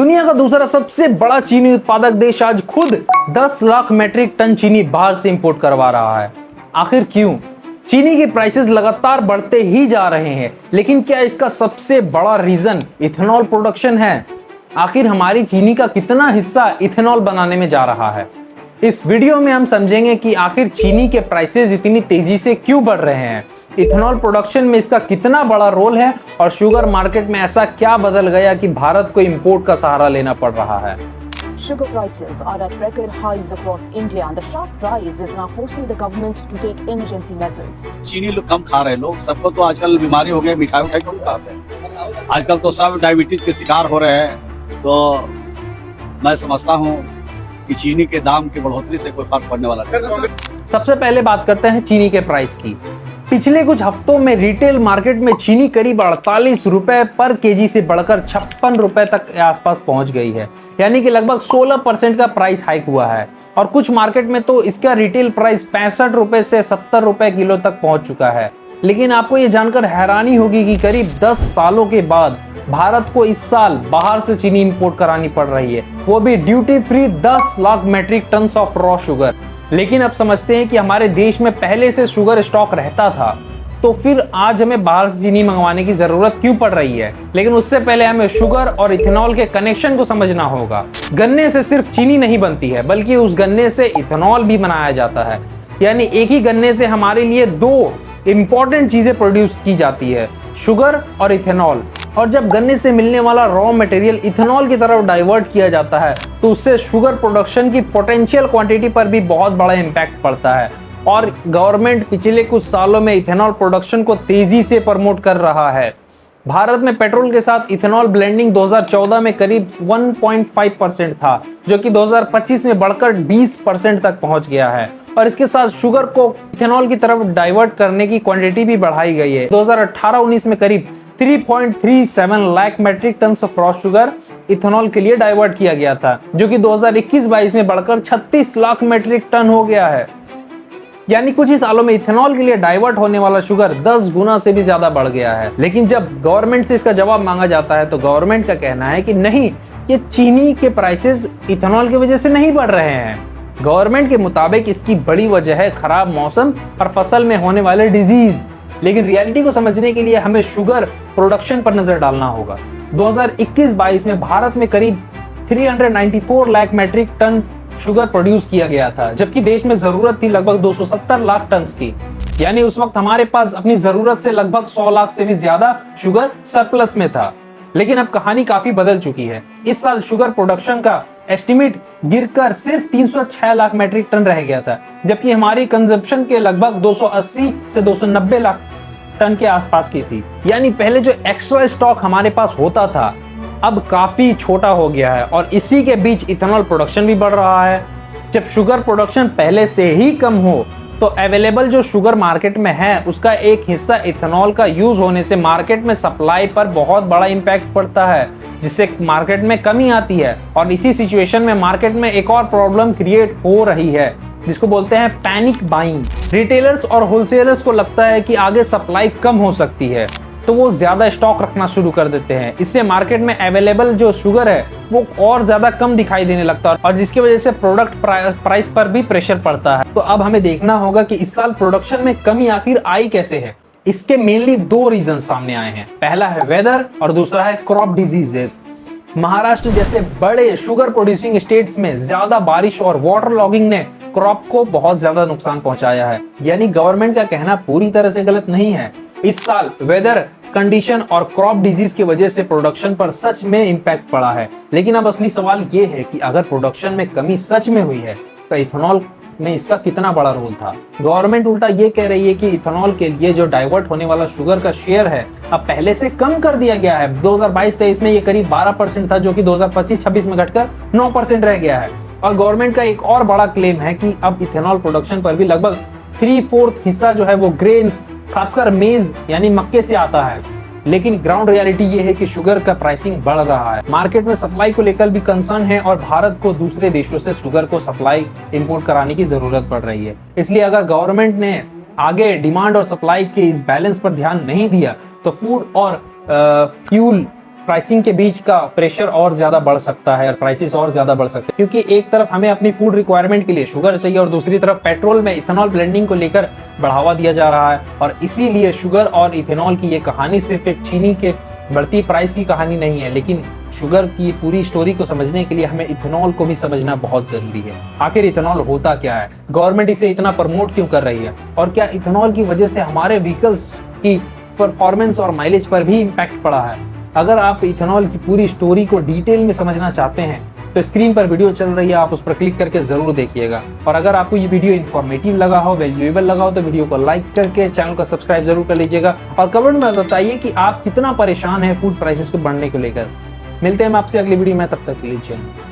दुनिया का दूसरा सबसे बड़ा चीनी उत्पादक देश आज खुद 10 लाख मैट्रिक टन चीनी बाहर से इंपोर्ट करवा रहा है। आखिर क्यों? चीनी के प्राइसेस लगातार बढ़ते ही जा रहे हैं, लेकिन क्या इसका सबसे बड़ा रीजन इथेनॉल प्रोडक्शन है? आखिर हमारी चीनी का कितना हिस्सा इथेनॉल बनाने में जा रहा है? इस वीडियो में हम समझेंगे कि आखिर चीनी के प्राइसेस इतनी तेजी से क्यों बढ़ रहे हैं, इथेनॉल प्रोडक्शन में इसका कितना बड़ा रोल है और शुगर मार्केट में ऐसा क्या बदल गया कि भारत को इंपोर्ट का सहारा लेना पड़ रहा है। Sugar prices are at record highs across India and the sharp rise is now forcing the government to take emergency measures. चीनी लोग कम खा रहे हैं, लोग सबको तो आजकल बीमारी हो गई, मिठाई कम खाते हैं। आजकल तो सब डायबिटीज के शिकार हो रहे हैं। तो मैं समझता हूँ कि चीनी के दाम की बढ़ोतरी से कोई फर्क पड़ने वाला नहीं। सबसे पहले बात करते हैं चीनी के प्राइस की। पिछले कुछ हफ्तों में रिटेल मार्केट में चीनी करीब 48 रुपए पर केजी से बढ़कर 56 रुपए तक के आसपास पहुंच गई है, यानी कि लगभग 16% का प्राइस हाइक हुआ है। और कुछ मार्केट में तो इसका रिटेल प्राइस 65 रुपए से 70 रुपए किलो तक पहुंच चुका है। लेकिन आपको ये जानकर हैरानी होगी कि करीब 10 सालों के बाद भारत को इस साल बाहर से चीनी इंपोर्ट करानी पड़ रही है, वो भी duty free 10 lakh metric ton of raw sugar. लेकिन अब समझते हैं कि हमारे देश में पहले से शुगर स्टॉक रहता था, तो फिर आज हमें बाहर से चीनी मंगवाने की जरूरत क्यों पड़ रही है। लेकिन उससे पहले हमें शुगर और इथेनॉल के कनेक्शन को समझना होगा। गन्ने से सिर्फ चीनी नहीं बनती है, बल्कि उस गन्ने से इथेनॉल भी बनाया जाता है। यानी एक ही गन्ने से हमारे लिए दो इंपॉर्टेंट चीजें प्रोड्यूस की जाती है, शुगर और इथेनॉल। और जब गन्ने से मिलने वाला रॉ मटेरियल इथेनॉल की तरफ डाइवर्ट किया जाता है, तो उससे शुगर प्रोडक्शन की पोटेंशियल क्वांटिटी पर भी बहुत बड़ा इम्पैक्ट पड़ता है। और गवर्नमेंट पिछले कुछ सालों में इथेनॉल प्रोडक्शन को तेजी से प्रमोट कर रहा है। भारत में पेट्रोल के साथ इथेनॉल ब्लेंडिंग 2014 में करीब 1.5% था, जो कि 2025 में बढ़कर 20% तक पहुंच गया है। और इसके साथ शुगर को इथेनॉल की तरफ डाइवर्ट करने की क्वांटिटी भी बढ़ाई गई है। 2018-19 में करीब 3.37 lakh metric ton of raw sugar ethanol के लिए डाइवर्ट किया गया था, जो कि 2021-22 में बढ़कर 36 लाख मैट्रिक टन हो गया है। यानी कुछ ही सालों में इथेनॉल के लिए डाइवर्ट होने वाला शुगर 10 गुना से भी ज्यादा बढ़ गया है। लेकिन जब गवर्नमेंट से इसका जवाब मांगा जाता है, तो गवर्नमेंट का कहना है कि नहीं, ये चीनी के प्राइसेस इथेनॉल की वजह से नहीं बढ़ रहे हैं। गवर्नमेंट के मुताबिक इसकी बड़ी वजह है खराब मौसम और फसल में होने वाले डिजीज। लेकिन रियलिटी को समझने के लिए हमें शुगर प्रोडक्शन पर नजर डालना होगा। 2021-22 में भारत में करीब 394 lakh metric ton sugar produce किया गया था, जबकि देश में जरूरत थी लगभग 270 लाख टन की। यानी उस वक्त हमारे पास अपनी जरूरत से लगभग 100 लाख से भी ज्यादा शुगर सरप्लस में था। लेकिन अब कहानी काफी बदल चुकी है। इस साल शुगर प्रोडक्शन का एस्टिमेट गिरकर सिर्फ 306 लाख मैट्रिक टन रह गया था, जबकि हमारी कंजप्शन के लगभग 280 से 290 लाख टन के आसपास की थी। यानी पहले जो एक्स्ट्रा स्टॉक हमारे पास होता था, अब काफी छोटा हो गया है। और इसी के बीच इथेनॉल प्रोडक्शन भी बढ़ रहा है। जब शुगर प्रोडक्शन पहले से ही कम हो, तो अवेलेबल जो शुगर मार्केट में है, उसका एक हिस्सा इथेनॉल का यूज होने से मार्केट में सप्लाई पर बहुत बड़ा इंपैक्ट पड़ता है, जिससे मार्केट में कमी आती है। और इसी सिचुएशन में मार्केट में एक और प्रॉब्लम क्रिएट हो रही है, जिसको बोलते हैं पैनिक बाइंग। रिटेलर्स और होलसेलर्स को लगता है कि आगे सप्लाई कम हो सकती है, तो वो ज्यादा स्टॉक रखना शुरू कर देते हैं। इससे मार्केट में अवेलेबल जो शुगर है वो और ज्यादा कम दिखाई देने लगता है, और जिसकी वजह से प्रोडक्ट प्राइस पर भी प्रेशर पड़ता है। तो अब हमें देखना होगा कि इस साल प्रोडक्शन में कमी आखिर आई कैसे है। इसके मेनली दो रीजन सामने आए हैं। पहला है वेदर और दूसरा है क्रॉप डिजीजेस। महाराष्ट्र जैसे बड़े शुगर प्रोड्यूसिंग स्टेट्स में ज्यादा बारिश और वाटर लॉगिंग ने क्रॉप को बहुत ज्यादा नुकसान पहुंचाया है। यानी गवर्नमेंट का कहना पूरी तरह से गलत नहीं है। इस साल वेदर कंडीशन और क्रॉप डिजीज की वजह से प्रोडक्शन पर सच में इंपैक्ट पड़ा है। लेकिन अब असली सवाल ये है कि अगर प्रोडक्शन में कमी सच में हुई है, तो इथेनॉल में इसका कितना बड़ा रोल था। गवर्नमेंट उल्टा ये कह रही है कि इथेनॉल के लिए जो डाइवर्ट होने वाला शुगर का शेयर है, अब पहले से कम कर दिया गया है। 2022-23 में ये करीब 12% था, जो कि 2025-26 में घटकर 9% रह गया है। और गवर्नमेंट का एक और बड़ा क्लेम है कि अब इथेनॉल प्रोडक्शन पर भी लगभग 3/4 हिस्सा जो है वो ग्रेन्स, खासकर मेज यानी मक्के से आता है। लेकिन ग्राउंड रियलिटी ये है कि शुगर का प्राइसिंग बढ़ रहा है। मार्केट में सप्लाई को लेकर भी कंसर्न है, और भारत को दूसरे देशों से शुगर को सप्लाई इंपोर्ट कराने की जरूरत पड़ रही है। इसलिए अगर गवर्नमेंट ने आगे डिमांड और सप्लाई के इस बैलेंस पर ध्यान नहीं दिया, तो फूड और फ्यूल प्राइसिंग के बीच का प्रेशर और ज्यादा बढ़ सकता है और प्राइसेस और ज्यादा बढ़ सकते हैं, क्योंकि एक तरफ हमें अपनी फूड रिक्वायरमेंट के लिए शुगर चाहिए और दूसरी तरफ पेट्रोल में इथेनॉल ब्लेंडिंग को लेकर बढ़ावा दिया जा रहा है। और इसीलिए शुगर और इथेनॉल की ये कहानी सिर्फ एक चीनी के बढ़ती प्राइस की कहानी नहीं है, लेकिन शुगर की पूरी स्टोरी को समझने के लिए हमें इथेनॉल को भी समझना बहुत जरूरी है। आखिर इथेनॉल होता क्या है, गवर्नमेंट इसे इतना प्रमोट क्यों कर रही है, और क्या इथेनॉल की वजह से हमारे व्हीकल्स की परफॉर्मेंस और माइलेज पर भी इम्पैक्ट पड़ा है। अगर आप इथेनॉल की पूरी स्टोरी को डिटेल में समझना चाहते हैं तो स्क्रीन पर वीडियो चल रही है, आप उस पर क्लिक करके जरूर देखिएगा। और अगर आपको ये वीडियो इन्फॉर्मेटिव लगा हो, वैल्यूएबल लगा हो, तो वीडियो को लाइक करके चैनल को सब्सक्राइब जरूर कर लीजिएगा और कमेंट में बताइए कि आप कितना परेशान हैं फूड प्राइसेस को बढ़ने को लेकर। मिलते हैं हम आपसे अगली वीडियो में, तब तक के लिए जय हिंद।